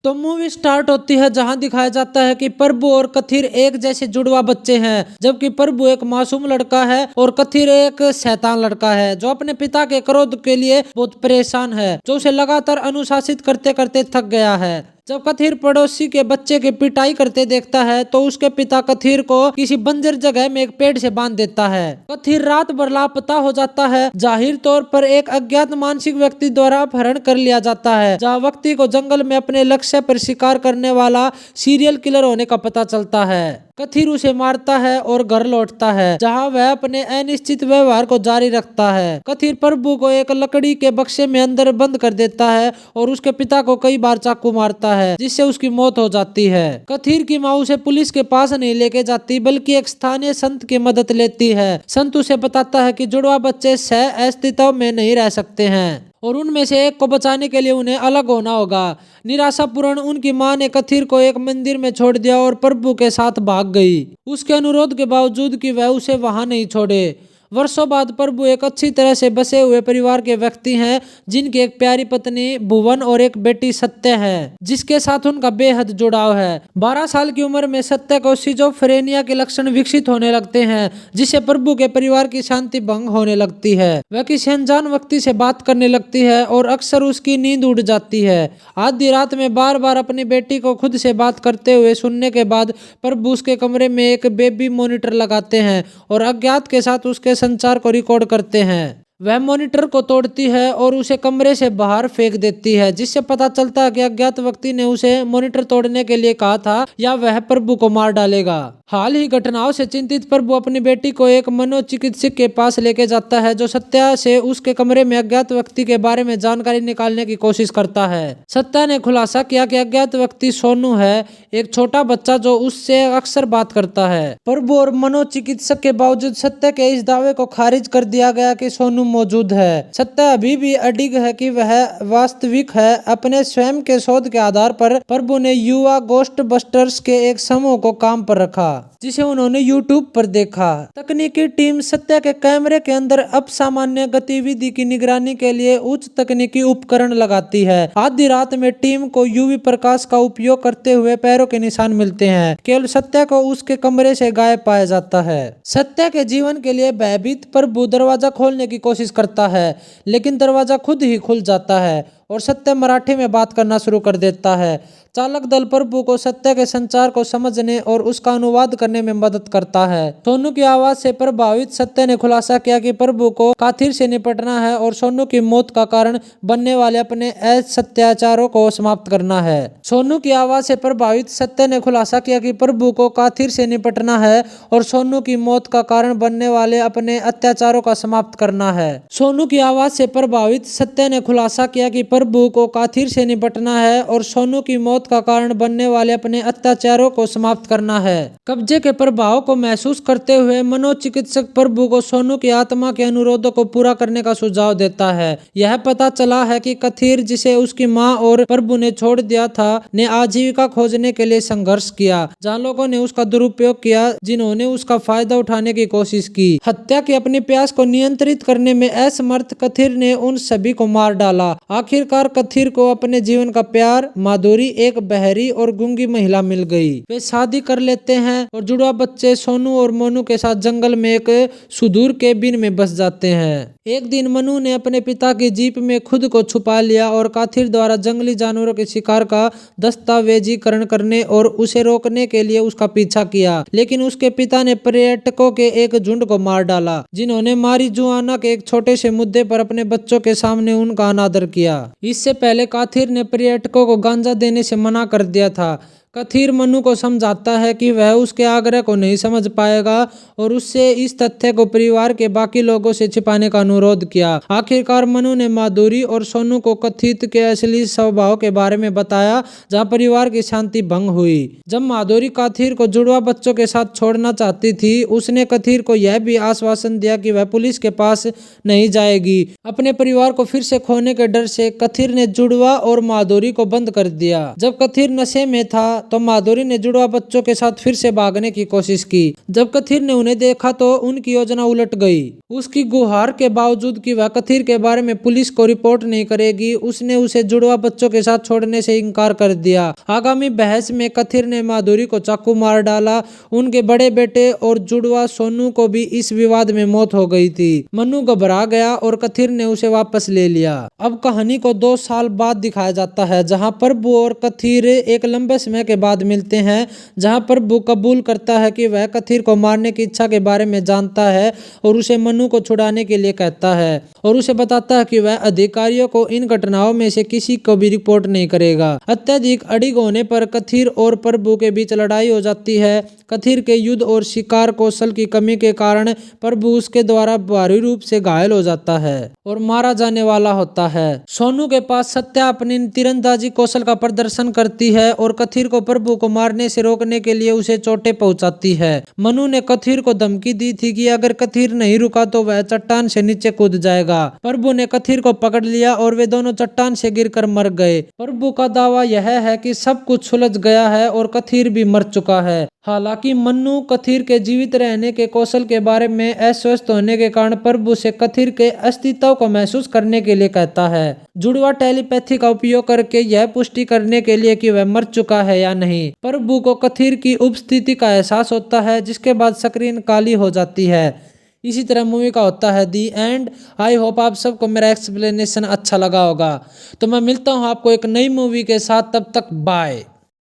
तो movie start होती है जहां दिखाया जाता है कि प्रभु और कथिर एक जैसे जुड़वा बच्चे हैं, जबकि प्रभु एक मासूम लड़का है और कथिर एक शैतान लड़का है जो अपने पिता के क्रोध के लिए बहुत परेशान है, जो उसे लगातार अनुशासित करते करते थक गया है। जब कथिर पड़ोसी के बच्चे की पिटाई करते देखता है तो उसके पिता कथिर को किसी बंजर जगह में एक पेड़ से बांध देता है। कथिर रात भर लापता हो जाता है। जाहिर तौर पर एक अज्ञात मानसिक व्यक्ति द्वारा अपहरण कर लिया जाता है, जहां व्यक्ति को जंगल में अपने लक्ष्य पर शिकार करने वाला सीरियल किलर होने का पता चलता है। कथिर उसे मारता है और घर लौटता है, जहां वह अपने अनिश्चित व्यवहार को जारी रखता है। कथिर प्रभु को एक लकड़ी के बक्से में अंदर बंद कर देता है और उसके पिता को कई बार चाकू मारता है, जिससे उसकी मौत हो जाती है। कथिर की माँ उसे पुलिस के पास नहीं लेके जाती, बल्कि एक स्थानीय संत की मदद लेती है। संत उसे बताता है कि जुड़वा बच्चे सह अस्तित्व में नहीं रह सकते हैं और उनमें से एक को बचाने के लिए उन्हें अलग होना होगा। निराशापूर्ण उनकी मां ने कथिर को एक मंदिर में छोड़ दिया और प्रभु के साथ भाग गई, उसके अनुरोध के बावजूद कि वह उसे वहां नहीं छोड़े। वर्षों बाद प्रभु एक अच्छी तरह से बसे हुए परिवार के व्यक्ति हैं, जिनकी एक प्यारी पत्नी भुवन और एक बेटी सत्य है, जिसके साथ उनका बेहद जुड़ाव है। 12 साल की उम्र में सत्य को सिजोफ्रेनिया के लक्षण विकसित होने लगते हैं, जिससे प्रभु के परिवार की शांति भंग होने लगती है। वह किसी अनजान व्यक्ति से बात करने लगती है और अक्सर उसकी नींद उड़ जाती है। आधी रात में बार बार अपनी बेटी को खुद से बात करते हुए सुनने के बाद प्रभु उसके कमरे में एक बेबी मॉनिटर लगाते हैं और अज्ञात के साथ उसके संचार को रिकॉर्ड करते हैं। वह मॉनिटर को तोड़ती है और उसे कमरे से बाहर फेंक देती है, जिससे पता चलता है कि अज्ञात व्यक्ति ने उसे मॉनिटर तोड़ने के लिए कहा था या वह प्रभु को मार डालेगा। हाल ही घटनाओं से चिंतित प्रभु अपनी बेटी को एक मनोचिकित्सक के पास लेके जाता है, जो सत्या से उसके कमरे में अज्ञात व्यक्ति के बारे में जानकारी निकालने की कोशिश करता है। सत्या ने खुलासा किया कि अज्ञात व्यक्ति सोनू है, एक छोटा बच्चा जो उससे अक्सर बात करता है। प्रभु और मनोचिकित्सक के बावजूद सत्या के इस दावे को खारिज कर दिया गया कि सोनू मौजूद है। सत्य अभी भी अडिग है कि वह वास्तविक है। अपने स्वयं के शोध के आधार पर प्रभु ने युवा गोस्ट बस्टर्स के एक समूह को काम पर रखा, जिसे उन्होंने YouTube पर देखा। तकनीकी टीम सत्य के कैमरे के अंदर असामान्य गतिविधि की निगरानी के लिए उच्च तकनीकी उपकरण लगाती है। आधी रात में टीम को यूवी प्रकाश का उपयोग करते हुए पैरों के निशान मिलते हैं। केवल सत्य को उसके कमरे से गायब पाया जाता है। सत्य के जीवन के लिए भयभीत प्रभु दरवाजा खोलने की कोशिश करता है, लेकिन दरवाजा खुद ही खुल जाता है और सत्य मराठी में बात करना शुरू कर देता है। चालक दल प्रभु को सत्य के संचार को समझने और उसका अनुवाद करने में मदद करता है। सोनू की आवाज से प्रभावित सत्य ने खुलासा किया कि प्रभु को काथिर से निपटना है और सोनू की मौत का कारण बनने वाले अपने असत्याचारों को समाप्त करना है। सोनू की आवाज से प्रभावित सत्य ने खुलासा किया कि प्रभु को काथिर से निपटना है और सोनू की मौत का कारण बनने वाले अपने अत्याचारों का समाप्त करना है। सोनू की आवाज से प्रभावित सत्य ने खुलासा किया कि प्रभु को काथिर से निपटना है और सोनू की मौत का कारण बनने वाले अपने अत्याचारों को समाप्त करना है। कब्जे के प्रभाव को महसूस करते हुए मनोचिकित्सक प्रभु को सोनू की आत्मा के अनुरोधों को पूरा करने का सुझाव देता है। यह पता चला है कि कथिर, जिसे उसकी मां और प्रभु ने छोड़ दिया था, ने आजीविका खोजने के लिए संघर्ष किया, जहां लोगों ने उसका दुरुपयोग किया, जिन्होंने उसका फायदा उठाने की कोशिश की। हत्या की अपनी प्यास को नियंत्रित करने में असमर्थ कथिर ने उन सभी को मार डाला। आखिरकार कथिर को अपने जीवन का प्यार माधुरी, एक बहरी और गूंगी महिला मिल गई। वे शादी कर लेते हैं और जुड़वा बच्चे सोनू और मोनू के साथ जंगल में एक सुदूर केबिन में बस जाते हैं। एक दिन मनु ने अपने पिता की जीप में खुद को छुपा लिया और काथिर द्वारा जंगली जानवरों के शिकार का दस्तावेजीकरण करने और उसे रोकने के लिए उसका पीछा किया, लेकिन उसके पिता ने पर्यटकों के एक झुंड को मार डाला, जिन्होंने मारिजुआना के एक छोटे से मुद्दे पर अपने बच्चों के सामने उनका अनादर किया। इससे पहले काथिर ने पर्यटकों को गांजा देने से मना कर दिया था। कथिर मनु को समझाता है कि वह उसके आग्रह को नहीं समझ पाएगा और उससे इस तथ्य को परिवार के बाकी लोगों से छिपाने का अनुरोध किया। आखिरकार मनु ने माधुरी और सोनू को कथित के असली स्वभाव के बारे में बताया, जहां परिवार की शांति भंग हुई। जब माधुरी कथिर को जुड़वा बच्चों के साथ छोड़ना चाहती थी, उसने कथिर को यह भी आश्वासन दिया कि वह पुलिस के पास नहीं जाएगी। अपने परिवार को फिर से खोने के डर से कथिर ने जुड़वा और माधुरी को बंद कर दिया। जब कथिर नशे में था तो माधुरी ने जुड़वा बच्चों के साथ फिर से भागने की कोशिश की। जब कथिर ने उन्हें देखा तो उनकी योजना उलट गई। उसकी गुहार के बावजूद कि वह कथिर के बारे में पुलिस को रिपोर्ट नहीं करेगी, उसने उसे जुड़वा बच्चों के साथ छोड़ने से इनकार कर दिया। आगामी बहस में कथिर ने माधुरी को चाकू मार डाला। उनके बड़े बेटे और जुड़वा सोनू को भी इस विवाद में मौत हो गई थी। मनु घबरा गया और कथिर ने उसे वापस ले लिया। अब कहानी को 2 साल बाद दिखाया जाता है, जहां प्रभु और कथिर एक लंबे समय के बाद मिलते हैं, जहां प्रभु कबूल करता है कि वह कथिर को मारने की इच्छा के बारे में जानता है और उसे मनु को छुड़ाने के लिए कहता है और उसे बताता है कि वह अधिकारियों को इन घटनाओं में से किसी को भी रिपोर्ट नहीं करेगा। अत्यधिक अड़िग होने पर कथिर और प्रभु के बीच लड़ाई हो जाती है। कथिर के युद्ध और शिकार कौशल की कमी के कारण प्रभु उसके द्वारा भारी रूप से घायल हो जाता है और मारा जाने वाला होता है। सोनू के पास सत्या अपनी तीरंदाजी कौशल का प्रदर्शन करती है और कथिर को प्रभु को मारने से रोकने के लिए उसे चोटें पहुंचाती है। मनु ने कथिर को धमकी दी थी कि अगर कथिर नहीं रुका तो वह चट्टान से नीचे कूद जाएगा। प्रभु ने कथिर को पकड़ लिया और वे दोनों चट्टान से गिरकर मर गए। प्रभु का दावा यह है कि सब कुछ सुलझ गया है और कथिर भी मर चुका है। हालांकि मन्नू कथिर के जीवित रहने के कौशल के बारे में अस्वस्थ होने के कारण प्रभु से कथिर के अस्तित्व को महसूस करने के लिए कहता है। जुड़वा टेलीपैथी का उपयोग करके यह पुष्टि करने के लिए कि वह मर चुका है या नहीं। प्रभु को कथिर की उपस्थिति का एहसास होता है, जिसके बाद स्क्रीन काली हो जाती है। इसी तरह मूवी का होता है दी एंड। आई होप आप सबको मेरा एक्सप्लेनेशन अच्छा लगा होगा। तो मैं मिलता हूँ आपको एक नई मूवी के साथ, तब तक बाय।